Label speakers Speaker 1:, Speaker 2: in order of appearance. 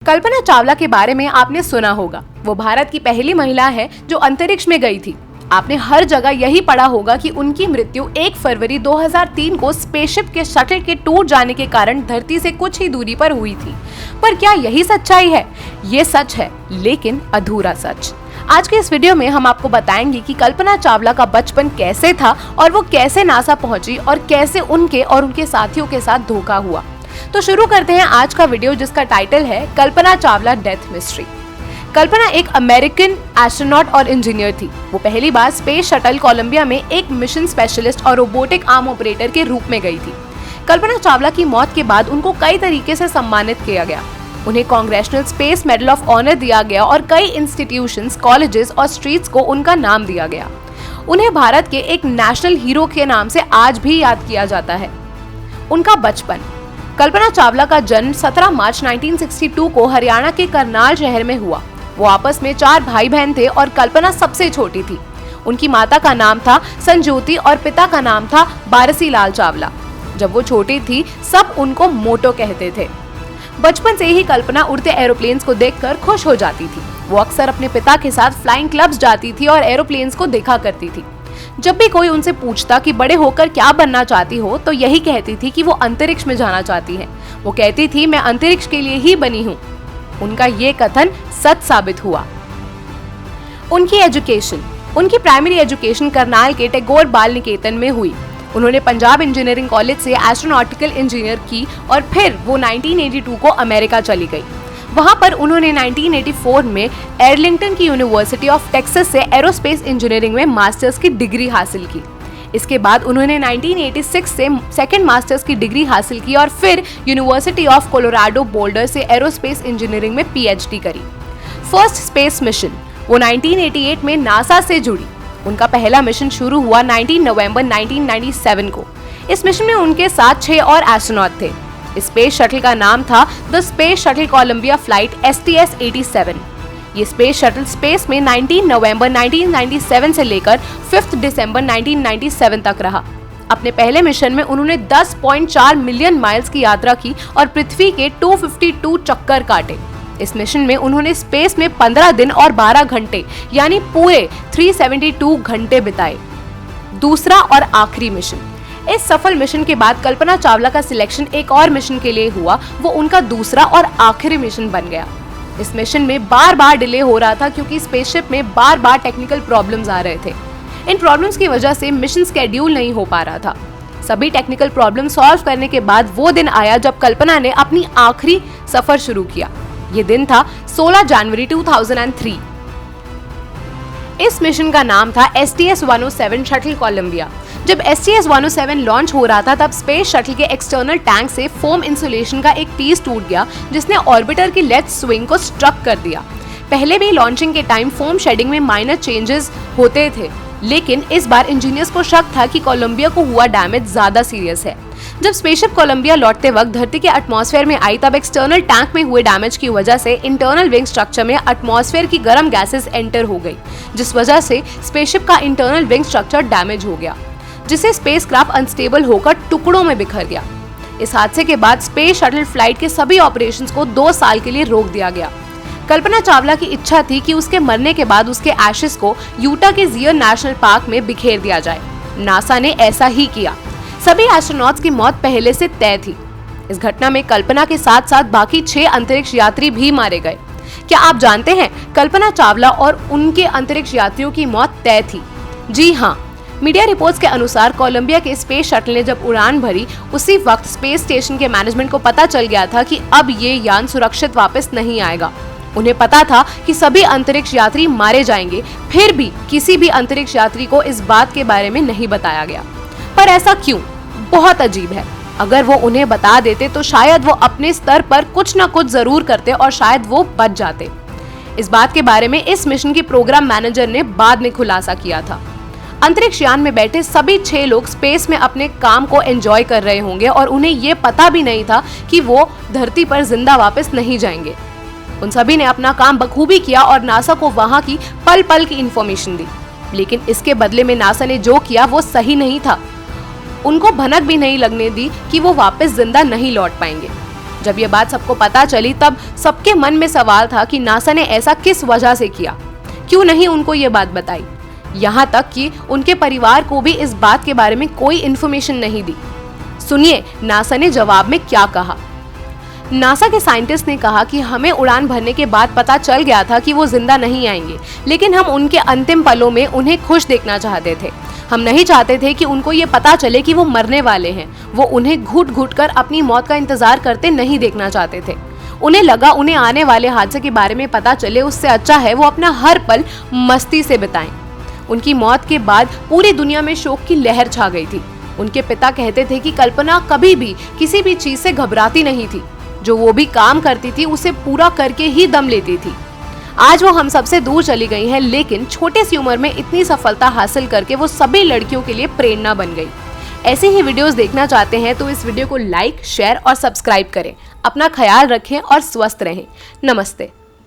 Speaker 1: कल्पना चावला के बारे में आपने सुना होगा। वो भारत की पहली महिला है जो अंतरिक्ष में गई थी। आपने हर जगह यही पढ़ा होगा कि उनकी मृत्यु 1 फरवरी 2003 को स्पेसशिप के शटल के टूट जाने के कारण धरती से कुछ ही दूरी पर हुई थी। पर क्या यही सच्चाई है? ये सच है, लेकिन अधूरा सच। आज के इस वीडियो में हम आपको बताएंगे कि कल्पना चावला का बचपन कैसे था और वो कैसे नासा पहुंची और कैसे उनके और उनके साथियों के साथ धोखा हुआ। तो शुरू करते हैं आज का वीडियो, जिसका टाइटल है कल्पना चावला डेथ मिस्ट्री। कल्पना एक अमेरिकन एस्ट्रोनॉट और इंजीनियर थी। वो पहली बार स्पेस शटल कोलंबिया में एक मिशन स्पेशलिस्ट और रोबोटिक आर्म ऑपरेटर के रूप में गई थी। कल्पना चावला की मौत के बाद उनको कई तरीके से सम्मानित किया गया। उन्हें कांग्रेचुलर स्पेस मेडल ऑफ ऑनर दिया गया और कई इंस्टीट्यूशंस, कॉलेजेस और स्ट्रीट्स को उनका नाम दिया गया। उन्हें भारत के एक नेशनल हीरो के नाम से आज भी याद किया जाता है। उनका बचपन। कल्पना चावला का जन्म 17 मार्च 1962 को हरियाणा के करनाल शहर में हुआ। वो आपस में 4 भाई बहन थे और कल्पना सबसे छोटी थी। उनकी माता का नाम था संज्योति और पिता का नाम था बारसी लाल चावला। जब वो छोटी थी, सब उनको मोटो कहते थे। बचपन से ही कल्पना उड़ते एरोप्लेन्स को देखकर खुश हो जाती थी। वो अक्सर अपने पिता के साथ फ्लाइंग क्लब्स जाती थी और एरोप्लेन्स को देखा करती थी। जब भी कोई उनसे पूछता कि बड़े होकर क्या बनना चाहती हो, तो यही कहती थी कि वो अंतरिक्ष में जाना चाहती है। वो कहती थी, मैं अंतरिक्ष के लिए ही बनी हूँ। उनका ये कथन सच साबित हुआ। उनकी एजुकेशन। उनकी प्राइमरी एजुकेशन करनाल के टैगोर बाल निकेतन में हुई। उन्होंने पंजाब इंजीनियरिंग कॉलेज से एस्ट्रोनॉटिकल इंजीनियर की और फिर वो 1982 को अमेरिका चली गई। वहां पर उन्होंने 1984 में आर्लिंगटन की यूनिवर्सिटी ऑफ टेक्सास से एरोस्पेस इंजीनियरिंग में मास्टर्स की डिग्री हासिल की। इसके बाद उन्होंने 1986 से सेकंड मास्टर्स की डिग्री हासिल की और फिर यूनिवर्सिटी ऑफ कोलोराडो बोल्डर से एरोस्पेस इंजीनियरिंग में पीएचडी करी। First space mission. वो 1988 में नासा से जुड़ी। उनका पहला मिशन शुरू हुआ 19 नवंबर 1997 को। इस मिशन में उनके साथ 6 और एस्ट्रोनॉट थे। स्पेस शटल का नाम था the space shuttle Columbia flight STS-87। ये स्पेस शटल स्पेस में 19 नवंबर 1997 से लेकर 5 दिसंबर 1997 तक रहा। अपने पहले मिशन में उन्होंने 10.4 मिलियन माइल्स की यात्रा की और पृथ्वी के 252 चक्कर काटे। इस मिशन में उन्होंने स्पेस में 15 दिन और 12 घंटे यानी पूरे 372 घंटे बिताए। दूसरा और आखिरी मिशन। इस सफल मिशन के बाद कल्पना चावला का सिलेक्शन एक और मिशन के लिए हुआ। वो उनका दूसरा और आखिरी मिशन बन गया। इस मिशन में बार-बार डिले हो रहा था क्योंकि स्पेसशिप में बार-बार टेक्निकल प्रॉब्लम्स आ रहे थे। इन प्रॉब्लम्स की वजह से मिशन स्केड्यूल नहीं हो पा रहा था। सभी टेक्निकल प्रॉब्लम सॉल्व करने के बाद वो दिन आया जब कल्पना ने अपनी आखिरी सफर शुरू किया। ये दिन था 16 जनवरी 2003। इस मिशन का नाम था STS-107 शटल कोलंबिया। जब STS-107 लॉन्च हो रहा था, तब स्पेस शटल के एक्सटर्नल टैंक से फोम इंसुलेशन का एक पीस टूट गया, जिसने ऑर्बिटर की लेफ्ट स्विंग को स्ट्रक कर दिया। पहले भी लॉन्चिंग के टाइम फोम शेडिंग में माइनर चेंजेस होते थे, लेकिन इस बार इंजीनियर्स को शक था कि कोलंबिया को हुआ डैमेज ज्यादा सीरियस है। जब स्पेसशिप कोलंबिया लौटते वक्त धरती के एटमॉस्फेयर में आई, तब एक्सटर्नल टैंक में हुए डैमेज की वजह से इंटरनल विंग स्ट्रक्चर में एटमॉस्फेयर की गर्म गैसेस एंटर हो गई, जिस वजह से स्पेसशिप का इंटरनल विंग स्ट्रक्चर डैमेज हो गया, जिससे स्पेसक्राफ्ट अनस्टेबल होकर टुकड़ों में बिखर गया। इस हादसे के बाद स्पेस शटल फ्लाइट के सभी ऑपरेशंस को 2 साल के लिए रोक दिया गया। कल्पना चावला की इच्छा थी कि उसके मरने के बाद उसके एशेस को यूटा के जियर नेशनल पार्क में बिखेर दिया जाए। नासा ने ऐसा ही किया। सभी एस्ट्रोनॉट्स की मौत पहले से तय थी। इस घटना में कल्पना के साथ साथ बाकी 6 अंतरिक्ष यात्री भी मारे गए। क्या आप जानते हैं, कल्पना चावला और उनके अंतरिक्ष यात्रियों की मौत तय थी? जी हाँ। मीडिया रिपोर्ट्स के अनुसार कोलंबिया के स्पेस शटल ने जब उड़ान भरी, उसी वक्त स्पेस स्टेशन के मैनेजमेंट को पता चल गया था कि अब ये यान सुरक्षित वापस नहीं आएगा। उन्हें पता था कि सभी अंतरिक्ष यात्री मारे जाएंगे, फिर भी किसी भी अंतरिक्ष यात्री को इस बात के बारे में नहीं बताया गया। पर ऐसा क्यों? बहुत अजीब है। अगर वो उन्हें बता देते तो शायद वो अपने स्तर पर कुछ न कुछ जरूर करते और शायद वो बच जाते। इस बात के बारे में इस मिशन की प्रोग्राम मैनेजर ने बाद में खुलासा किया था। अंतरिक्ष यान में बैठे सभी 6 लोग स्पेस में अपने काम को एंजॉय कर रहे होंगे और उन्हें ये पता भी नहीं था कि वो धरती पर जिंदा वापस नहीं जाएंगे। उन सभी ने अपना काम बखूबी किया और नासा को वहां की पल पल की इंफॉर्मेशन दी। लेकिन इसके बदले में नासा ने जो किया वो सही नहीं था। उनको भनक भी नहीं लगने दी कि वो वापस जिंदा नहीं लौट पाएंगे। जब ये बात सबको पता चली तब सबके मन में सवाल था कि नासा ने ऐसा किस वजह से किया, क्यों नहीं उनको ये बात बताई। यहाँ तक कि उनके परिवार को भी इस बात के बारे में कोई इन्फॉर्मेशन नहीं दी। सुनिए नासा ने जवाब में क्या कहा। नासा के साइंटिस्ट ने कहा कि हमें उड़ान भरने के बाद पता चल गया था कि वो जिंदा नहीं आएंगे, लेकिन हम उनके अंतिम पलों में उन्हें खुश देखना चाहते थे। हम नहीं चाहते थे कि उनको ये पता चले कि वो मरने वाले हैं। वो उन्हें घुट घुट कर अपनी मौत का इंतजार करते नहीं देखना चाहते थे। उन्हें लगा उन्हें आने वाले हादसे के बारे में पता चले, उससे अच्छा है वो अपना हर पल मस्ती से बिताएं। उनकी मौत के बाद पूरी दुनिया में शोक की लहर छा गई थी। उनके पिता कहते थे कि कल्पना कभी भी किसी भी चीज से घबराती नहीं थी। जो वो भी काम करती थी उसे पूरा करके ही दम लेती थी। आज वो हम सबसे दूर चली गई है, लेकिन छोटी सी उम्र में इतनी सफलता हासिल करके वो सभी लड़कियों के लिए प्रेरणा बन गई। ऐसे ही वीडियोस देखना चाहते हैं तो इस वीडियो को लाइक, शेयर और सब्सक्राइब करें। अपना ख्याल रखें और स्वस्थ रहें। नमस्ते।